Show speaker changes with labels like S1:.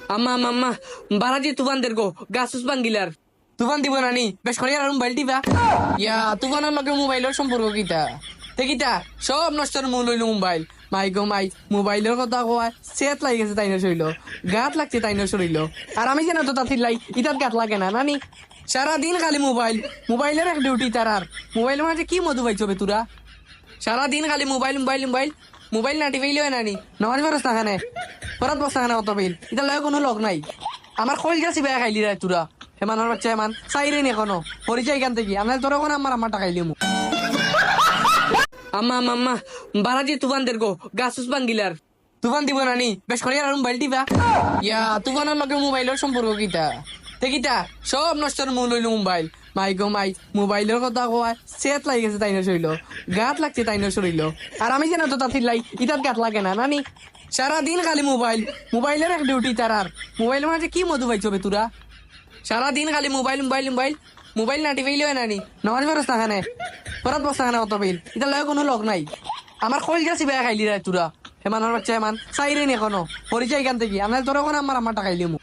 S1: আম্মা আম্মা আম্মা বারাজি তুফান দের গো গাছ বাঙ্গিলার তুফান দিব নানি বেশ করে আর মোবাইল দিবা ইয়া তুফানের লগে মোবাইলের সম্পর্ক কিতা তে কিতা সব নষ্টর মূল হইল মোবাইল মাই গো মাই মোবাইলের কথা কয় সেট লাগি গেছে তাই না শরীল গাত লাগছে তাই না শরীল আর আমি জানো তো তার লাই ইটার গাত লাগে না নানি সারাদিন খালি মোবাইল মোবাইলের এক ডিউটি তার আর মোবাইলের মাঝে কি মধু পাইছ বে তোরা সারাদিন খালি মোবাইল মোবাইল মোবাইল মোবাইল না টিপাইলেও নানি নামাজ ব্যবস্থা খানে পরাত বস্তা খানে অত বিল এটা লয় কোনো লোক নাই আমার কইল গাছি বেয়া খাইলি রে তোরা হেমানোর বাচ্চা হেমান চাইরে নি এখনো পরিচয় এখান থেকে আমি তোর এখন আমার টাকাইলি মু আম্মা আম্মা আম্মা বারাজি তুফান দের গো গাছ বাঙ্গিলার তুফান দিব নানি বেশ করে আর মোবাইল দিবা ইয়া তুফানের লগে মোবাইলের সম্পর্ক কিতা তে কিতা সব নষ্টর মূল হইল মোবাইল মাই গো মাই মোবাইলের কথা কয় সেট লাগি গেছে তাই না শরীল গাত লাগছে তাই না শরীল আর আমি জানো তো তার লাই ইটার গাত লাগে না নানি সারাদিন খালি মোবাইল মোবাইলের এক ডিউটি তার আর মোবাইলের মাঝে কি মধু পাইছ বে তোরা সারাদিন খালি মোবাইল মোবাইল মোবাইল মোবাইল না টিপাইলেও নানি নামাজ ব্যবস্থা খানে পরাত বস্তা খানে অত বিল এটা লয় কোনো লোক নাই আমার কইল গাছি বেয়া খাইলি রে তোরা হেমানোর বাচ্চা হেমান চাইরে নি এখনো পরিচয় এখান থেকে আমি তোর এখন আমার টাকাইলি মু